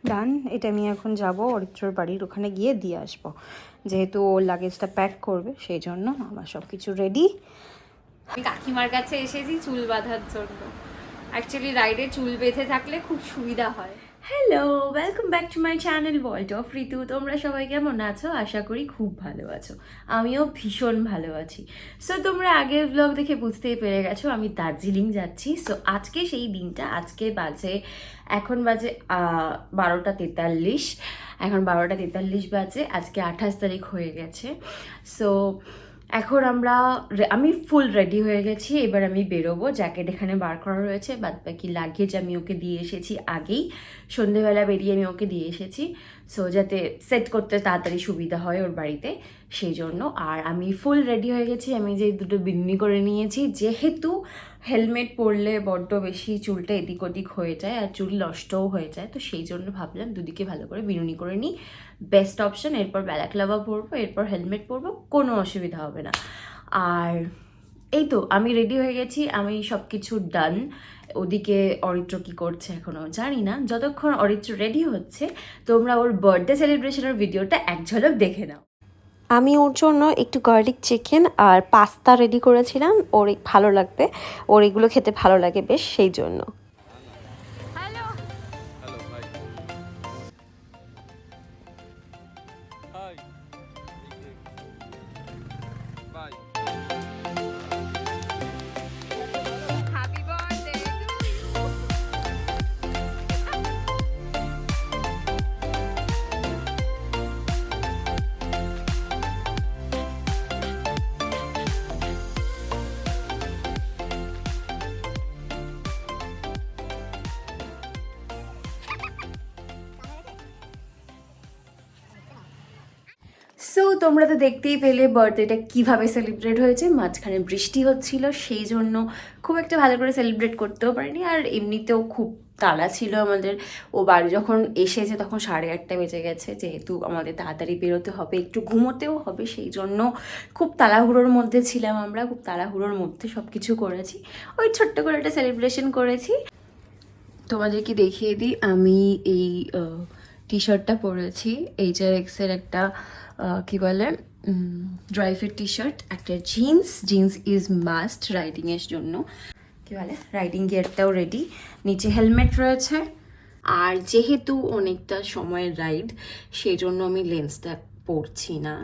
ডান। এটা আমি এখন যাব অরিত্রর বাড়ির ওখানে গিয়ে দিয়ে আসবো, যেহেতু ও লাগেজটা প্যাক করবে সেই জন্য আমার সব কিছু রেডি। আমি কাকিমার কাছে এসেছি চুল বাঁধার জন্য। অ্যাকচুয়ালি রাইডে চুল বেঁধে থাকলে খুব সুবিধা হয়। Hello, welcome back to my channel world of Ritu. তোমরা সবাই কেমন আছো? আশা করি খুব ভালো আছো। আমিও ভীষণ ভালো আছি। সো তোমরা আগের ব্লগ দেখে বুঝতেই পেরে গেছো আমি দার্জিলিং যাচ্ছি। সো আজকে সেই দিনটা, এখন বাজে 12:43। এখন 12:43 বাজে। আজকে 28 তারিখ হয়ে গেছে। সো এখন আমি ফুল রেডি হয়ে গেছি। এবার আমি বেরোবো। জ্যাকেট এখানে বার করা রয়েছে, বাদ বাকি লাগেজ আমি ওকে দিয়ে এসেছি আগেই। সন্ধেবেলা বেরিয়ে আমি ওকে দিয়ে এসেছি, সো যাতে সেট করতে তাড়াতাড়ি সুবিধা হয় ওর বাড়িতে, সেই জন্য। আর আমি ফুল রেডি হয়ে গেছি। আমি যে দুটো বিন্নি করে নিয়েছি, যেহেতু হেলমেট পরলে বড্ড বেশি চুলটা এদিক ওদিক হয়ে যায় আর চুল নষ্টও হয়ে যায়, তো সেই জন্য ভাবলাম দুদিকে ভালো করে বিনুনি করে নিই, বেস্ট অপশন। এরপর ব্যালাক্লাভা পরবো, এরপর হেলমেট পরবো, কোনো অসুবিধা হবে না। আর এই তো আমি রেডি হয়ে গেছি, আমি সব কিছু ডান। ওদিকে অরিত্র কি করছে এখনও জানি না। যতক্ষণ অরিত্র রেডি হচ্ছে তোমরা ওর বার্থডে সেলিব্রেশনের ভিডিওটা এক ঝলক দেখে নাও। আমি ওর জন্য একটু গার্লিক চিকেন আর পাস্তা রেডি করেছিলাম, ওর ভালো লাগবে, ওর এগুলো খেতে ভালো লাগে বেশ, সেই জন্য। Hello happy birthday to you. So তোমরা তো দেখতেই পেলে বার্থডেটা কীভাবে সেলিব্রেট হয়েছে। মাঝখানে বৃষ্টি হচ্ছিল, সেই জন্য খুব একটা ভালো করে সেলিব্রেট করতেও পারিনি। আর এমনিতেও খুব তাড়া ছিল আমাদের। ও বাড়ি যখন এসেছে তখন 8:30 বেজে গেছে, যেহেতু আমাদের তাড়াতাড়ি বেরোতে হবে, একটু ঘুমোতেও হবে, সেই জন্য খুব তাড়াহুড়োর মধ্যে ছিলাম আমরা। খুব তাড়াহুড়োর মধ্যে সব কিছু করেছি, ওই ছোট্ট করে একটা সেলিব্রেশন করেছি। তোমাদেরকে দেখিয়ে দিই, আমি এই টি শার্টটা পরেছি, XoXoর একটা কি বলে ড্রাই ফিট টি শার্ট, একটা জিন্স ইজ মাস্ট রাইডিংয়ের জন্য। কি বলে রাইডিং গিয়ারটাও রেডি, নিচে হেলমেট রয়েছে। আর যেহেতু অনেকটা সময়ের রাইড, সেই জন্য আমি লেন্সটা পরছি না।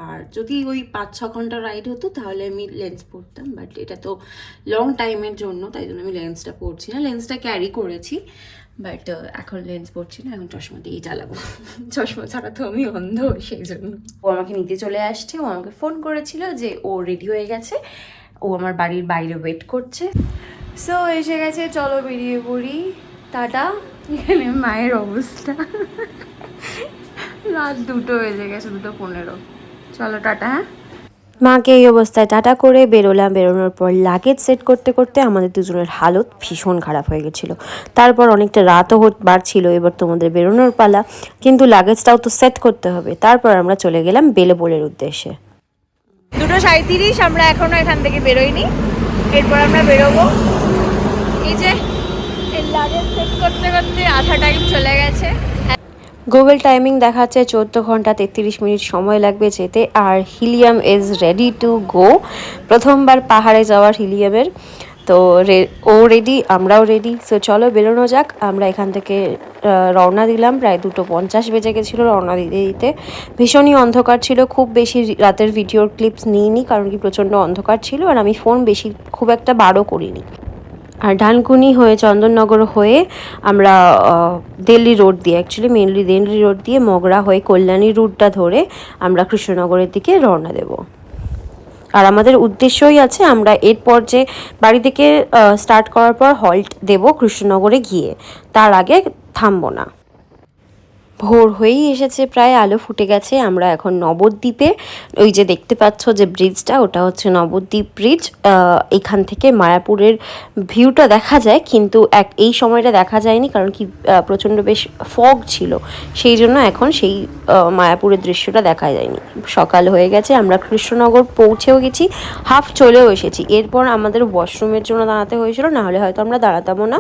আর যদি ওই 5-6 ঘন্টা রাইড হতো তাহলে আমি লেন্স পরতাম, বাট এটা তো লং টাইমের জন্য, তাই জন্য আমি লেন্সটা পরছি না। লেন্সটা ক্যারি করেছি, বাট এখন লেন্স পরছি না, এখন চশমা দিয়েই চালাবো। চশমা ছাড়া তো আমি অন্ধ, সেই জন্য। ও আমাকে নিতে চলে আসছে। ও আমাকে ফোন করেছিল যে ও রেডি হয়ে গেছে, ও আমার বাড়ির বাইরে ওয়েট করছে। সো এসে গেছে, চলো বেরিয়ে পড়ি। টাটা। এখানে মায়ের অবস্থা, রাত 2 বেজে গেছে, 2:15। চলো টাটা। হ্যাঁ, মাকে এই অবস্থায় টাটা করে বেরোলাম। বেরোনোর পর লাগেজ সেট করতে করতে আমাদের দুজনের হালত ভীষণ খারাপ হয়ে গেছিলো। তারপর অনেকটা রাতও বাড়ছিল, এবার তোমাদের বেরোনোর পালা, কিন্তু লাগেজটাও তো সেট করতে হবে। তারপর আমরা চলে গেলাম বেলেবোলের উদ্দেশ্যে। 2:37, আমরা এখনো এখান থেকে বেরোইনি। এরপর আমরা বেরোবো। এই যে লাগেজ সেট করতে করতে আধা টাইম চলে গেছে। গুগল টাইমিং দেখাচ্ছে 14 ঘন্টা 33 মিনিট সময় লাগবে যেতে। আর হিলিয়াম ইজ রেডি টু গো, প্রথমবার পাহাড়ে যাওয়ার হিলিয়ামের। তো ও রেডি, আমরাও রেডি। সো চলো বেরোনো যাক। আমরা এখান থেকে রওনা দিলাম, প্রায় 2:50 বেজে গেছিলো রওনা দিতে দিতে। ভীষণই অন্ধকার ছিল, খুব বেশি রাতের ভিডিওর ক্লিপস নিইনি, কারণ কি প্রচণ্ড অন্ধকার ছিল, আর আমি ফোন বেশি খুব একটা বারও করিনি। আর ডানকুনি হয়ে চন্দননগর হয়ে আমরা দিল্লি রোড দিয়ে, অ্যাকচুয়ালি মেনলি দিল্লি রোড দিয়ে মগরা হয়ে কল্যাণী রুটটা ধরে আমরা কৃষ্ণনগরের দিকে রওনা দেব। আর আমাদের উদ্দেশ্যই আছে, আমরা এরপর যে বাড়ি থেকে স্টার্ট করার পর হল্ট দেব কৃষ্ণনগরে গিয়ে, তার আগে থামবো না। ভোর হয়েই এসেছে, প্রায় আলো ফুটে গেছে। আমরা এখন নবদ্বীপে, ওই যে দেখতে পাচ্ছ যে ব্রিজটা, ওটা হচ্ছে নবদ্বীপ ব্রিজ। এখান থেকে মায়াপুরের ভিউটা দেখা যায়, কিন্তু এই সময়টা দেখা যায়নি, কারণ কি প্রচণ্ড বেশ ফগ ছিল, সেই জন্য এখন সেই মায়াপুরের দৃশ্যটা দেখা যায়নি। সকাল হয়ে গেছে, আমরা কৃষ্ণনগর পৌঁছেও গেছি, হাফ চলেও এসেছি। এরপর আমাদের ওয়াশরুমের জন্য দাঁড়াতে হয়েছিল, নাহলে হয়তো আমরা দাঁড়াতামও না।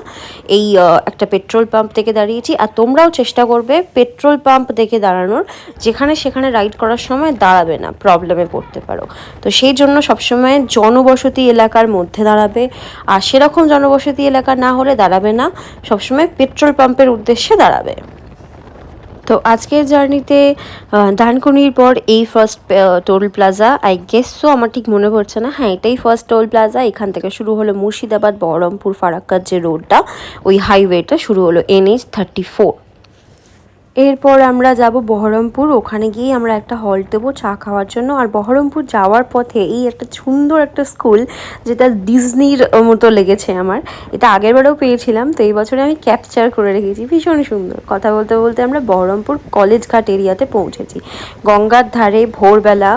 এই একটা পেট্রোল পাম্প থেকে দাঁড়িয়েছি, আর তোমরাও চেষ্টা করবে পেট্রোল পাম্প দেখে দাঁড়ানোর, যেখানে সেখানে রাইড করার সময় দাঁড়াবে না, প্রবলেমে পড়তে পারো। তো সেই জন্য সবসময় জনবসতি এলাকার মধ্যে দাঁড়াবে, আর সেরকম জনবসতি এলাকা না হলে দাঁড়াবে না, সবসময় পেট্রোল পাম্পের উদ্দেশ্যে দাঁড়াবে। তো আজকের জার্নিতে ডানকুনির পর এই first toll plaza, I guess so, আমার ঠিক মনে পড়ছে না, হ্যাঁ এটাই ফার্স্ট টোল প্লাজা। এখান থেকে শুরু হলো মুর্শিদাবাদ বহরমপুর ফারাক্কার যে রোডটা, ওই হাইওয়েটা শুরু হলো NH-34। এরপর আমরা যাব বহরমপুর, ওখানে গিয়ে আমরা একটা হল্ট দেবো চা খাওয়ার জন্য। আর বহরমপুর যাওয়ার পথে এই একটা সুন্দর একটা স্কুল, যেটা ডিজনির মতো লেগেছে আমার, এটা আগের বারেও পেয়েছিলাম, তো এই বছরে আমি ক্যাপচার করে রেখেছি, ভীষণ সুন্দর। কথা বলতে বলতে আমরা বহরমপুর কলেজ ঘাট এরিয়াতে পৌঁছেছি। গঙ্গার ধারে ভোরবেলা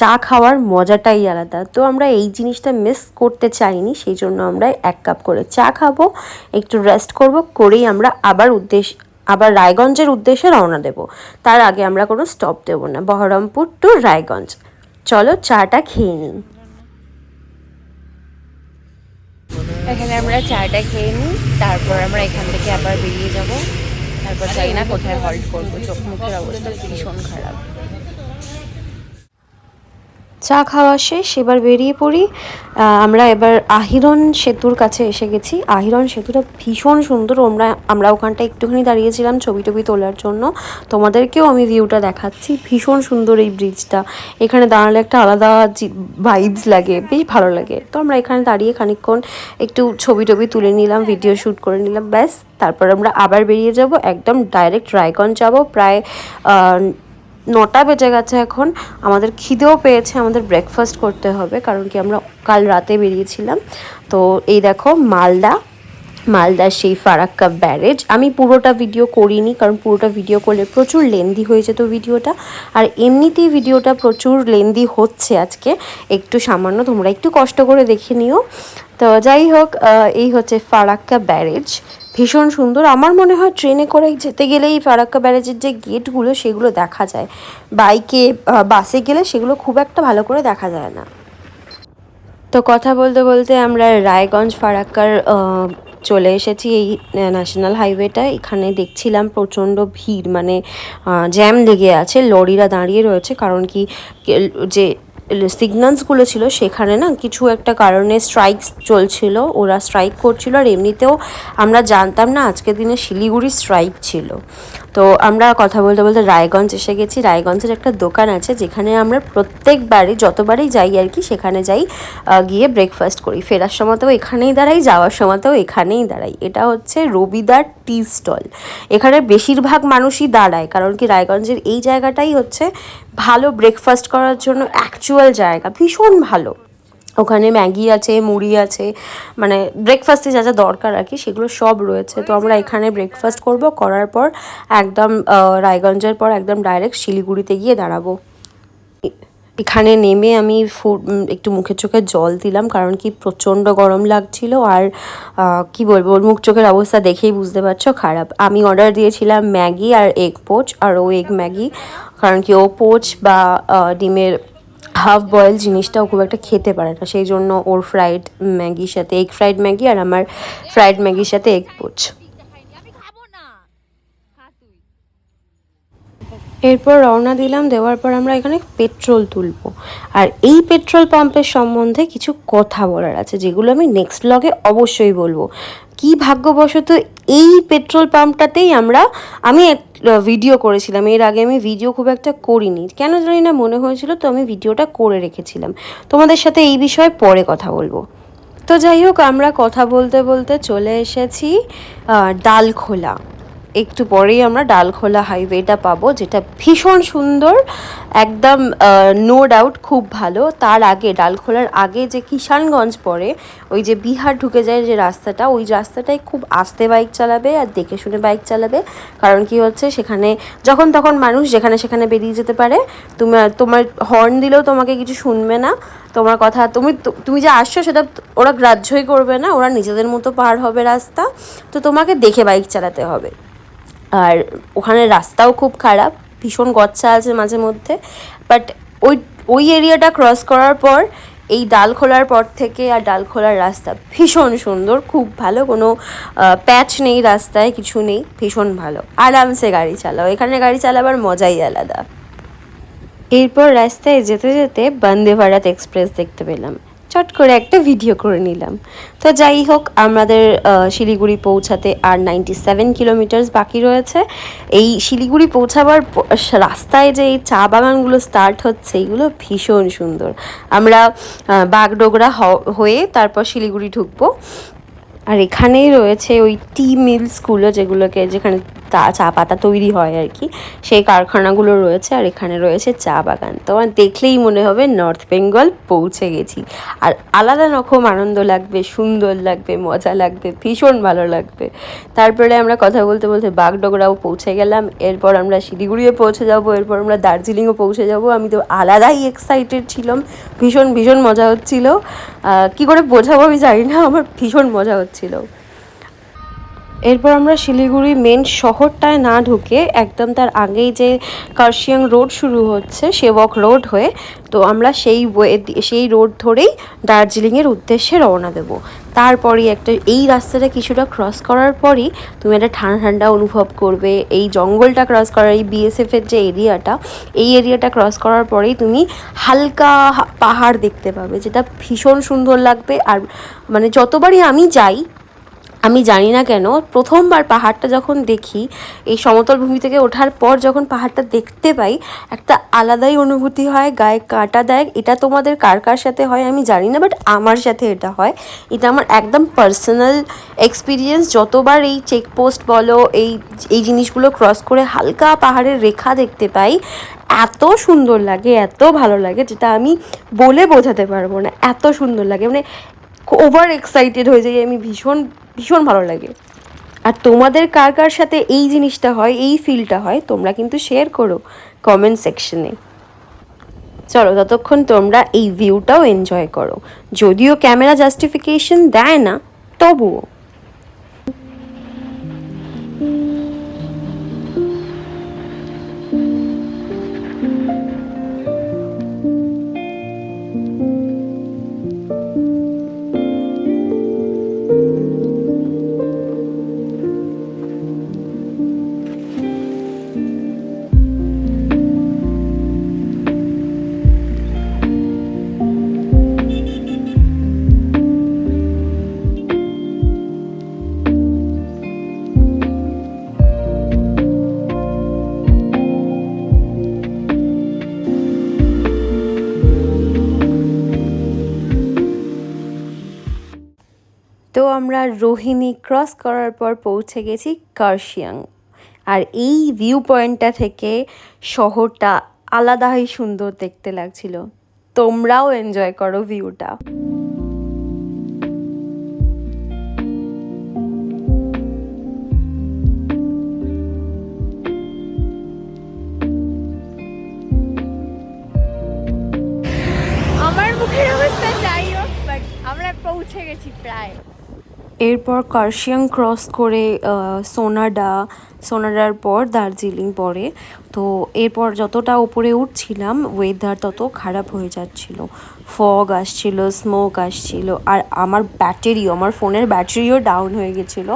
চা খাওয়ার মজাটাই আলাদা, তো আমরা এই জিনিসটা মিস করতে চাইনি, সেই জন্য আমরা 1 কাপ করে চা খাবো, একটু রেস্ট করব, করেই আমরা আবার রায়গঞ্জের উদ্দেশ্যে রওনা দেব। তার আগে আমরা কোনো স্টপ দেব না, বহরমপুর টু রায়গঞ্জ। চলো চাটা খেয়ে নিই। এখানে আমরা চাটা খেয়ে নিই, তারপর আমরা এখান থেকে আবার বেরিয়ে যাব। তারপর জানি না কোথায় হল্ট করবো, চোখ মুখের অবস্থা ভীষণ খারাপ। চা খাওয়া শেষ, এবার বেরিয়ে পড়ি। আমরা এবার আহিরন সেতুর কাছে এসে গেছি। আহিরন সেতুটা ভীষণ সুন্দর, আমরা ওখানটা একটুখানি দাঁড়িয়েছিলাম ছবি টবি তোলার জন্য, তোমাদেরকেও আমি ভিউটা দেখাচ্ছি। ভীষণ সুন্দর এই ব্রিজটা, এখানে দাঁড়ালে একটা আলাদা ভাইবস লাগে, বেশ ভালো লাগে। তো আমরা এখানে দাঁড়িয়ে খানিকক্ষণ একটু ছবি টবি তুলে নিলাম, ভিডিও শ্যুট করে নিলাম, ব্যাস। তারপর আমরা আবার বেরিয়ে যাব, একদম ডাইরেক্ট রায়গঞ্জ যাব। প্রায় 9টা বেজে গেছে এখন, আমাদের খিদেও পেয়েছে, আমাদের ব্রেকফাস্ট করতে হবে, কারণ কি আমরা কাল রাতে বেরিয়েছিলাম। তো এই দেখো মালদার সেই ফারাক্কা ব্যারেজ। আমি পুরোটা ভিডিও করিনি, কারণ পুরোটা ভিডিও করলে প্রচুর লেন্দি হয়ে যেত ভিডিওটা, আর এমনিতেই ভিডিওটা প্রচুর লেন্দি হচ্ছে আজকে, একটু সামান্য তোমরা একটু কষ্ট করে দেখে নিও। তো যাই হোক, এই হচ্ছে ফারাক্কা ব্যারেজ, ভীষণ সুন্দর। আমার মনে হয় ট্রেনে করে যেতে গেলে এই ফারাক্কা ব্যারেজের যে গেটগুলো সেগুলো দেখা যায়, বাইকে বাসে গেলে সেগুলো খুব একটা ভালো করে দেখা যায় না। তো কথা বলতে বলতে আমরা রায়গঞ্জ ফারাক্কার চলে এসেছি, এই ন্যাশনাল হাইওয়েটা। এখানে দেখছিলাম প্রচণ্ড ভিড়, মানে জ্যাম লেগে আছে, লরিরা দাঁড়িয়ে রয়েছে, কারণ কি যে সিগন্যালসগুলো ছিল সেখানে না কিছু একটা কারণে স্ট্রাইক চলছিল, ওরা স্ট্রাইক করছিল। আর এমনিতেও আমরা জানতাম না আজকের দিনে শিলিগুড়ি স্ট্রাইক ছিল। তো আমরা কথা বলতে বলতে রায়গঞ্জ এসে গেছি। রায়গঞ্জের একটা দোকান আছে, যেখানে আমরা প্রত্যেকবারই যতবারই যাই আর কি, সেখানে যাই, গিয়ে ব্রেকফাস্ট করি। ফেরার সময়তেও এখানেই দাঁড়াই, যাওয়ার সময়তেও এখানেই দাঁড়াই। এটা হচ্ছে রবিদার টি স্টল। এখানে বেশিরভাগ মানুষই দাঁড়ায়, কারণ কি রায়গঞ্জের এই জায়গাটাই হচ্ছে ভালো ব্রেকফাস্ট করার জন্য অ্যাকচুয়াল জায়গা, ভীষণ ভালো। ওখানে ম্যাগি আছে, মুড়ি আছে, মানে ব্রেকফাস্টে যা যা দরকার আর কি সেগুলো সব রয়েছে। তো আমরা এখানে ব্রেকফাস্ট করব, করার পর একদম রায়গঞ্জের পর একদম ডাইরেক্ট শিলিগুড়িতে গিয়ে দাঁড়াবো। এখানে নেমে আমি একটু মুখের চোখে জল দিলাম, কারণ কি প্রচণ্ড গরম লাগছিল। আর কি বলবো, ওর মুখ চোখের অবস্থা দেখেই বুঝতে পারছো খারাপ। আমি অর্ডার দিয়েছিলাম ম্যাগি আর এগ পোচ, আর ও এগ ম্যাগি, কারণ কি ও পোচ বা ডিমের হাফ বয়েল জিনিসটাও খুব একটা খেতে পারে না, সেই জন্য ওর ফ্রাইড ম্যাগির সাথে এগ ফ্রাইড ম্যাগি, আর আমার ফ্রাইড ম্যাগির সাথে এগ পোচ। এরপর রওনা দিলাম, দেওয়ার পর আমরা এখানে পেট্রোল তুলবো। আর এই পেট্রোল পাম্পের সম্বন্ধে কিছু কথা বলার আছে, যেগুলো আমি নেক্সট ব্লগে অবশ্যই বলবো। কি ভাগ্যবশত এই পেট্রোল পাম্পটাতেই আমি ভিডিও করেছিলাম। এর আগে আমি ভিডিও খুব একটা করিনি, কেন জানি না মনে হয়েছিল, তো আমি ভিডিওটা করে রেখেছিলাম। তোমাদের সাথে এই বিষয়ে পরে কথা বলবো। তো যাই হোক, আমরা কথা বলতে বলতে চলে এসেছি ডালখোলা। একটু পরেই আমরা ডালখোলা হাইওয়েটা পাবো, যেটা ভীষণ সুন্দর, একদম নো ডাউট খুব ভালো। তার আগে ডালখোলার আগে যে কিষানগঞ্জ পড়ে, ওই যে বিহার ঢুকে যায় যে রাস্তাটা, ওই রাস্তাটায় খুব আস্তে বাইক চালাবে আর দেখে শুনে বাইক চালাবে। কারণ কি হচ্ছে, সেখানে যখন তখন মানুষ যেখানে সেখানে বেরিয়ে যেতে পারে। তোমার হর্ন দিলেও তোমাকে কিছু শুনবে না, তোমার কথা তুমি যে আসছো সেটা ওরা গ্রাহ্যই করবে না, ওরা নিজেদের মতো পার হবে রাস্তা। তো তোমাকে দেখে বাইক চালাতে হবে। আর ওখানে রাস্তাও খুব খারাপ, ভীষণ গচ্ছা আছে মাঝে মধ্যে। বাট ওই এরিয়াটা ক্রস করার পর, এই ডালখোলার পর থেকে আর ডালখোলার রাস্তা ভীষণ সুন্দর, খুব ভালো, কোনো প্যাচ নেই রাস্তায়, কিছু নেই, ভীষণ ভালো, আরামসে গাড়ি চালাও, এখানে গাড়ি চালাবার মজাই আলাদা। এরপর রাস্তায় যেতে যেতে বন্দে ভারত এক্সপ্রেস দেখতে পেলাম, চট করে একটা ভিডিও করে নিলাম। তো যাই হোক, আমাদের শিলিগুড়ি পৌঁছাতে আর 97 কিলোমিটার্স বাকি রয়েছে। এই শিলিগুড়ি পৌঁছাবার রাস্তায় যে এই চা বাগানগুলো স্টার্ট হচ্ছে, এগুলো ভীষণ সুন্দর। আমরা বাগডোগরা হয়ে তারপর শিলিগুড়ি ঢুকবো। আর এখানেই রয়েছে ওই টি মিলসগুলো, যেখানে চা পাতা তৈরি হয় আর কি, সেই কারখানাগুলো রয়েছে। আর এখানে রয়েছে চা বাগান। তোমার দেখলেই মনে হবে নর্থ বেঙ্গল পৌঁছে গেছি। আর আলাদা রকম আনন্দ লাগবে, সুন্দর লাগবে, মজা লাগবে, ভীষণ ভালো লাগবে। তারপরে আমরা কথা বলতে বলতে বাগডোগরাও পৌঁছে গেলাম। এরপর আমরা শিলিগুড়িও পৌঁছে যাব, এরপর আমরা দার্জিলিংও পৌঁছে যাব। আমি তো আলাদাই এক্সাইটেড ছিলাম, ভীষণ ভীষণ মজা হচ্ছিল। কি করে বোঝাবো আমি জানি না, আমার ভীষণ মজা হচ্ছিল। এরপর আমরা শিলিগুড়ি মেন শহরটায় না ঢুকে একদম তার আগেই যে কার্শিয়াং রোড শুরু হচ্ছে, সেবক রোড হয়ে, তো আমরা সেই রোড ধরেই দার্জিলিংয়ের উদ্দেশ্যে রওনা দেব। তারপরই এই রাস্তাটা কিছুটা ক্রস করার পরই তুমি একটা ঠান্ডা ঠান্ডা অনুভব করবে। এই জঙ্গলটা ক্রস করার, এই বিএসএফের যে এই এরিয়াটা ক্রস করার পরেই তুমি হালকা পাহাড় দেখতে পাবে, যেটা ভীষণ সুন্দর লাগবে। আর মানে যতবারই আমি যাই, আমি জানি না কেন, প্রথমবার পাহাড়টা যখন দেখি, এই সমতল ভূমি থেকে ওঠার পর যখন পাহাড়টা দেখতে পাই, একটা আলাদাই অনুভূতি হয়, গায়ে কাঁটা দেয়। এটা তোমাদের কার কার সাথে হয় আমি জানি না, বাট আমার সাথে এটা হয়। এটা আমার একদম পার্সোনাল এক্সপিরিয়েন্স। যতবার এই চেকপোস্ট বলো, এই জিনিসগুলো ক্রস করে হালকা পাহাড়ের রেখা দেখতে পাই, এত সুন্দর লাগে, এত ভালো লাগে, যেটা আমি বলে বোঝাতে পারবো না, এত সুন্দর লাগে। মানে ওভার এক্সাইটেড হয়ে যাই আমি, ভীষণ ভীষণ ভালো লাগে। আর তোমাদের কার কার সাথে এই জিনিসটা হয়, এই ফিলটা হয়, তোমরা কিন্তু শেয়ার করো কমেন্ট সেকশনে। চলো ততক্ষণ তোমরা এই ভিউটাও এনজয় করো, যদিও ক্যামেরা জাস্টিফিকেশন দেয় না, তবুও। তো আমরা রোহিণী ক্রস করার পর পৌঁছে গেছি কার্শিয়াং। আর এই ভিউ পয়েন্টটা থেকে শহরটা আলাদাই সুন্দর দেখতে লাগছিল। তোমরাও এনজয় করো ভিউটা। আমার মুখের অবস্থা যাই হোক, বাট আমরা পৌঁছে গেছি প্রায়। এরপর কার্শিয়াং ক্রস করে সোনাডার পর দার্জিলিং পড়ে। তো এরপর যতটা উপরে উঠছিলাম, ওয়েদার তত খারাপ হয়ে যাচ্ছিল, ফগ আসছিল, স্মোক আসছিল। আর আমার ফোনের ব্যাটারিও ডাউন হয়ে গেছিলো,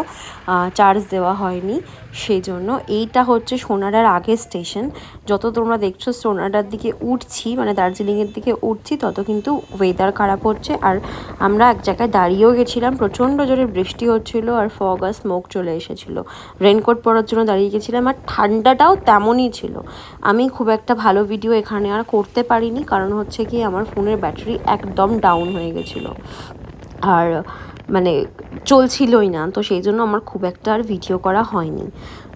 চার্জ দেওয়া হয়নি। সেই জন্য এইটা হচ্ছে সোনাডার আগের স্টেশন। যত তোমরা দেখছো সোনাডার দিকে উঠছি, মানে দার্জিলিংয়ের দিকে উঠছি, তত কিন্তু ওয়েদার খারাপ হচ্ছে। আর আমরা এক জায়গায় দাঁড়িয়েও গেছিলাম, প্রচণ্ড জোরে বৃষ্টি হচ্ছিলো আর ফগ আর স্মোক চলে এসেছিলো। রেনকোট পরার জন্য দাঁড়িয়ে গেছিলাম, আর ঠান্ডাটাও তেমনই ছিল। আমি খুব একটা ভালো ভিডিও এখানে আর করতে পারিনি, কারণ হচ্ছে কি আমার ফোনের ব্যাটারি একদম ডাউন হয়ে গেছিলো, আর মানে চলছিলই না। তো সেই জন্য আমার খুব একটা আর ভিডিও করা হয়নি।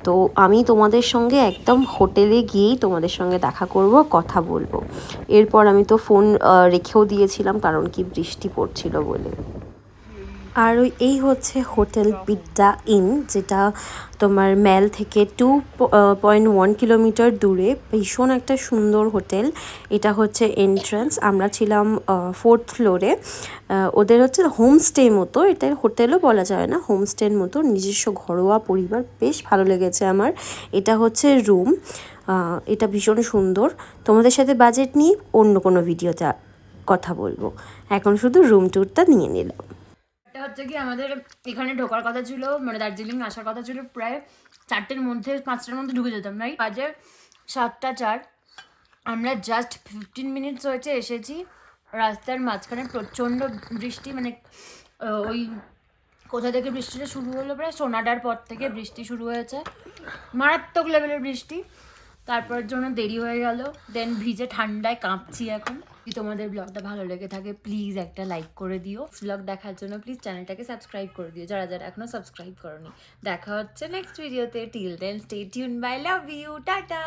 তো আমি তোমাদের সঙ্গে একদম হোটেলে গিয়েই তোমাদের সঙ্গে দেখা করব, কথা বলবো। এরপর আমি তো ফোন রেখেও দিয়েছিলাম, কারণ কি বৃষ্টি পড়ছিল বলে। আর এই হচ্ছে হোটেল পিড্ডা ইন, যেটা তোমার ম্যাল থেকে 2.1 কিলোমিটার দূরে। ভীষণ একটা সুন্দর হোটেল। এটা হচ্ছে এন্ট্রান্স। আমরা ছিলাম 4th ফ্লোরে। ওদের হচ্ছে হোমস্টে মতো, এটা হোটেলও বলা যায় না, হোমস্টের মতো, নিজস্ব ঘরোয়া পরিবার। বেশ ভালো লেগেছে আমার। এটা হচ্ছে রুম। এটা ভীষণ সুন্দর। তোমাদের সাথে বাজেট নিয়ে অন্য কোনো ভিডিওতে কথা বলবো, এখন শুধু রুম ট্যুরটা নিয়ে নিলাম। এটা হচ্ছে কি আমাদের এখানে ঢোকার কথা ছিল, মানে দার্জিলিং আসার কথা ছিল প্রায় 4টের মধ্যে 5টার মধ্যে ঢুকে যেতাম, রাইট? বাজে 7টা 4। আমরা জাস্ট 15 মিনিটস হয়েছে এসেছি। রাস্তার মাঝখানে প্রচণ্ড বৃষ্টি, মানে ওই কোথা থেকে বৃষ্টিটা শুরু হলো, প্রায় সোনাডার পর থেকে বৃষ্টি শুরু হয়েছে, মারাত্মক লেভেলের বৃষ্টি। তারপর জন্য দেরি হয়ে গেল, দেন ভিজে ঠান্ডায় কাঁপছি এখন। যদি তোমাদের ব্লগটা ভালো লেগে থাকে প্লিজ একটা লাইক করে দিও। ব্লগ দেখার জন্য প্লিজ চ্যানেলটাকে সাবস্ক্রাইব করে দিও, যারা যারা এখনো সাবস্ক্রাইব করোনি। দেখা হচ্ছে নেক্সট ভিডিওতে। Till then stay tune, bye, love you, tata.